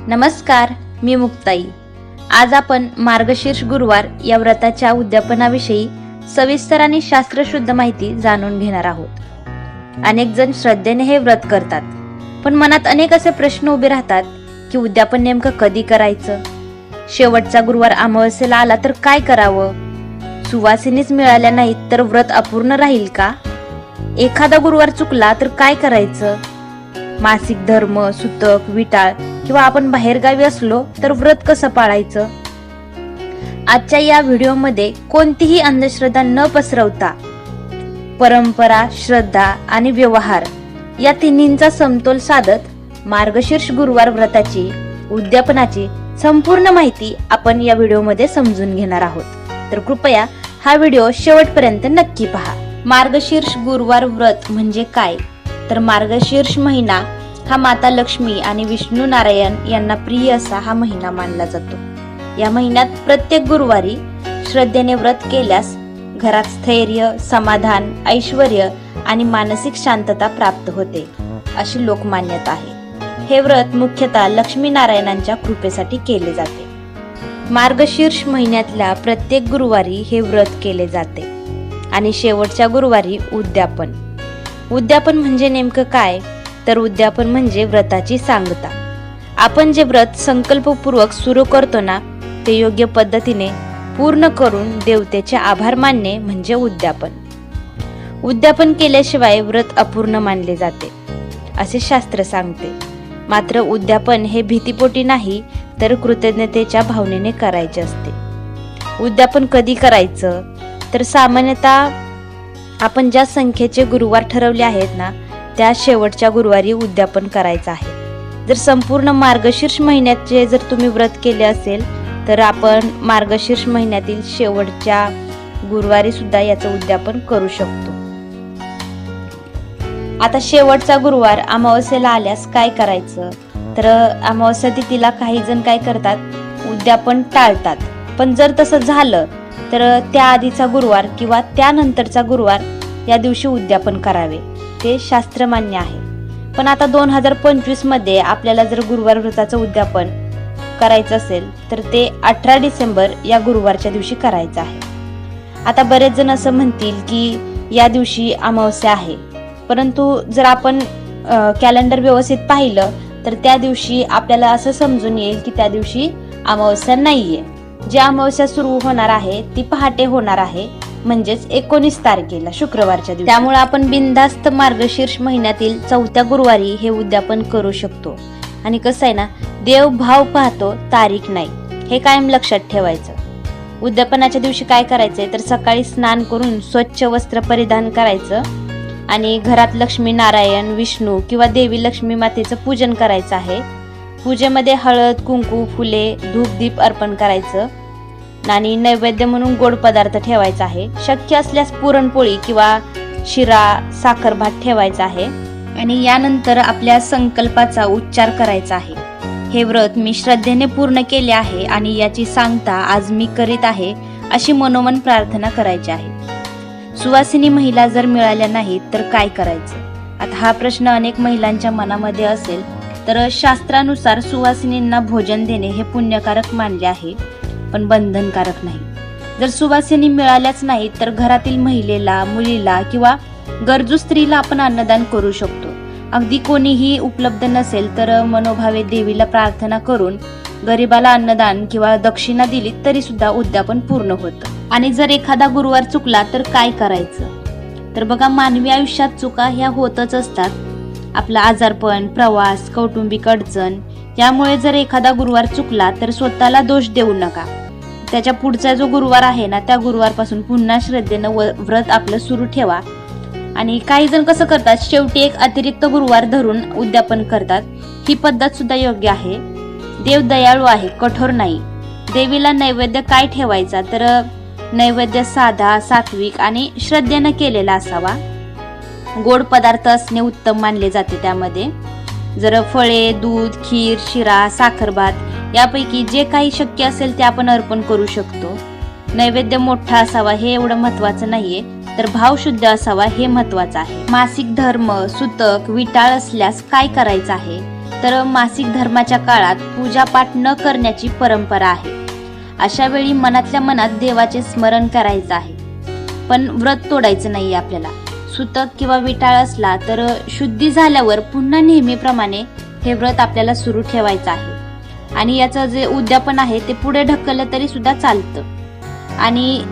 नमस्कार, मी मुक्ताई। आज आपण मार्गशीर्ष गुरुवार या व्रताच्या उद्यापनाविषयी सविस्तर आणि शास्त्रशुद्ध माहिती जाणून घेणार आहोत। अनेक जण श्रद्धेने हे व्रत करतात, पण मनात अनेक असे प्रश्न उभे राहतात की उद्यापन नेमकं कधी करायचं, शेवटचा गुरुवार अमावस्येला आला तर काय करावं, सुवासिनीच मिळाल्या नाहीत तर व्रत अपूर्ण राहील का, एखादा गुरुवार चुकला तर काय करायचं, मासिक धर्म, सुतक, विटाळ किंवा आपण बाहेरगावी असलो तर व्रत कसं पाळायचं। आजच्या या व्हिडिओमध्ये कोणतीही अंधश्रद्धा न पसरवता परंपरा, श्रद्धा आणि व्यवहार या तिन्हींचा समतोल साधत मार्गशीर्ष गुरुवार व्रताची उद्यापनाची संपूर्ण माहिती आपण या व्हिडिओमध्ये समजून घेणार आहोत। तर कृपया हा व्हिडिओ शेवटपर्यंत नक्की पहा। मार्गशीर्ष गुरुवार व्रत म्हणजे काय, तर मार्गशीर्ष महिना हा माता लक्ष्मी आणि विष्णू नारायण यांना प्रिय असा हा महिना मानला जातो। या महिन्यात प्रत्येक गुरुवारी श्रद्धेने व्रत केल्यास घरात स्थैर्य, समाधान, ऐश्वर्य आणि मानसिक शांतता प्राप्त होते अशी लोकमान्यता आहे। हे व्रत मुख्यतः लक्ष्मी नारायणांच्या कृपेसाठी केले जाते। मार्गशीर्ष महिन्यातल्या प्रत्येक गुरुवारी हे व्रत केले जाते आणि शेवटच्या गुरुवारी उद्यापन। उद्यापन म्हणजे नेमकं काय, तर उद्यापन म्हणजे व्रताची सांगता। आपण जे व्रत संकल्पपूर्वक सुरू करतो ना, ते योग्य पद्धतीने पूर्ण करून देवतेचे आभार मानणे म्हणजे उद्यापन। उद्यापन केल्याशिवाय व्रत अपूर्ण मानले जाते असे शास्त्र सांगते। मात्र उद्यापन हे भीतीपोटी नाही, तर कृतज्ञतेच्या भावनेने करायचे असते। उद्यापन कधी करायचं, तर सामान्यतः आपण ज्या संख्येचे गुरुवार ठरवले आहेत ना, त्या शेवटच्या गुरुवारी उद्यापन करायचं आहे। जर संपूर्ण मार्गशीर्ष महिन्याचे जर तुम्ही व्रत केले असेल तर आपण मार्गशीर्ष महिन्यातील शेवटच्या गुरुवारी सुद्धा याचं उद्यापन करू शकतो। आता शेवटचा गुरुवार अमावस्येला आल्यास काय करायचं, तर अमावस्या तिथीला काही जण काय करतात, उद्यापन टाळतात। पण जर तसं झालं तर त्या आधीचा गुरुवार किंवा त्यानंतरचा गुरुवार या दिवशी उद्यापन करावे, ते शास्त्रमान्य आहे। पण आता 2025 मध्ये आपल्याला जर गुरुवार व्रताचं उद्यापन करायचं असेल तर ते 18 डिसेंबर या गुरुवारच्या दिवशी करायचं आहे। आता बरेच जण असं म्हणतील की या दिवशी अमावस्या आहे, परंतु जर आपण कॅलेंडर व्यवस्थित पाहिलं तर त्या दिवशी आपल्याला असं समजून येईल की त्या दिवशी अमावस्या नाहीये। जी अमावस्या सुरू होणार आहे ती पहाटे होणार आहे, म्हणजेच 19 तारखेला शुक्रवारच्या दिवशी। त्यामुळे आपण बिनधास्त मार्गशीर्ष महिन्यातील 4थ्या गुरुवारी हे उद्यापन करू शकतो। आणि कसं आहे ना, देव भाव पाहतो, तारीख नाही, हे कायम लक्षात ठेवायचं। उद्यापनाच्या दिवशी काय करायचंय, तर सकाळी स्नान करून स्वच्छ वस्त्र परिधान करायचं आणि घरात लक्ष्मी नारायण, विष्णू किंवा देवी लक्ष्मी मातेचं पूजन करायचं आहे। पूजेमध्ये हळद, कुंकू, फुले, धूप, दीप अर्पण करायचं आणि नैवेद्य म्हणून गोड पदार्थ ठेवायचा आहे। शक्य असल्यास पुरणपोळी किंवा शिरा, साखर भात ठेवायचा आहे आणि यानंतर आपल्या संकल्पाचा उच्चार करायचा आहे। हे व्रत मी श्रद्धेने पूर्ण केले आहे आणि याची सांगता आज मी करीत आहे अशी मनोमन प्रार्थना करायची आहे। सुवासिनी महिला जर मिळाल्या नाहीत तर काय करायचं। आता हा प्रश्न अनेक महिलांच्या मनामध्ये असेल, तर शास्त्रानुसार सुवासिनींना भोजन देणे हे पुण्यकारक मानले आहे, पण बंधनकारक नाही। जर सुवासिनी मिळाल्याच नाही तर घरातील महिलेला, मुलीला किंवा गरजू स्त्रीला आपण अन्नदान करू शकतो। अगदी कोणीही उपलब्ध नसेल तर मनोभावे देवीला प्रार्थना करून गरिबाला अन्नदान किंवा दक्षिणा दिली तरी सुद्धा उद्यापन पूर्ण होतं। आणि जर एखादा गुरुवार चुकला तर काय करायचं, तर बघा, मानवी आयुष्यात चुका ह्या होतच असतात। आपला आजारपण, प्रवास, कौटुंबिक अडचण यामुळे जर एखादा गुरुवार चुकला तर स्वतःला दोष देऊ नका। त्याच्या पुढचा जो गुरुवार आहे ना, त्या गुरुवारपासून पुन्हा श्रद्धेनं व्रत आपलं सुरू ठेवा। आणि काही जण कसं करतात, शेवटी एक अतिरिक्त गुरुवार धरून उद्यापन करतात। ही पद्धत सुद्धा योग्य आहे। देव दयाळू आहे, कठोर नाही। देवीला नैवेद्य काय ठेवायचा, तर नैवेद्य साधा, सात्विक आणि श्रद्धेनं केलेला असावा। गोड पदार्थ असणे उत्तम मानले जाते। त्यामध्ये जर फळे, दूध, खीर, शिरा, साखर भात यापैकी जे काही शक्य असेल ते आपण अर्पण करू शकतो। नैवेद्य मोठा असावा हे एवढं महत्वाचं नाहीये, तर भाव शुद्ध असावा हे महत्वाचं आहे। मासिक धर्म, सुतक, विटाळ असल्यास काय करायचं आहे, तर मासिक धर्माच्या काळात पूजापाठ न करण्याची परंपरा आहे. अशा वेळी मनातल्या मनात देवाचे स्मरण करायचं आहे, पण व्रत तोडायचं नाही आपल्याला. सुतक किंवा विटाळ असला तर शुद्धी झाल्यावर पुन्हा नेहमीप्रमाणे हे व्रत आपल्याला सुरू ठेवायचं आहे. आणि याचं जे उद्यापन आहे ते पुढे ढकललं तरी सुद्धा चालतं. आणि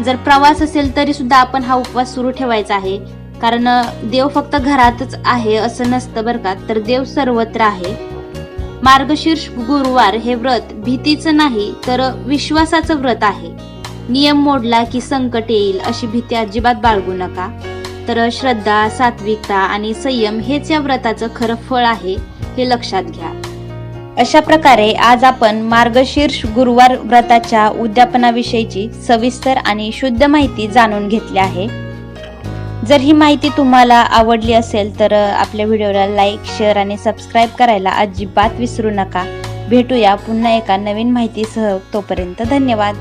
जर प्रवास असेल तरी सुद्धा आपण हा उपवास सुरू ठेवायचा आहे, कारण देव फक्त घरातच आहे असं नसतं बरं का, तर देव सर्वत्र आहे. मार्गशीर्ष गुरुवार हे व्रत भीतीचं नाही तर विश्वासाचं व्रत आहे. नियम मोडला की संकट येईल अशी भीती अजिबात बाळगू नका. तर श्रद्धा, सात्विकता आणि संयम हेच या व्रताचं खरं फळ आहे, हे लक्षात घ्या. अशा प्रकारे आज आपण मार्गशीर्ष गुरुवार व्रताच्या उद्यापनाविषयीची सविस्तर आणि शुद्ध माहिती जाणून घेतली आहे. जर ही माहिती तुम्हाला आवडली असेल तर आपल्या व्हिडिओला लाईक, शेअर आणि सबस्क्राईब करायला अजिबात विसरू नका. भेटूया पुन्हा एका नवीन माहितीसह. तोपर्यंत धन्यवाद.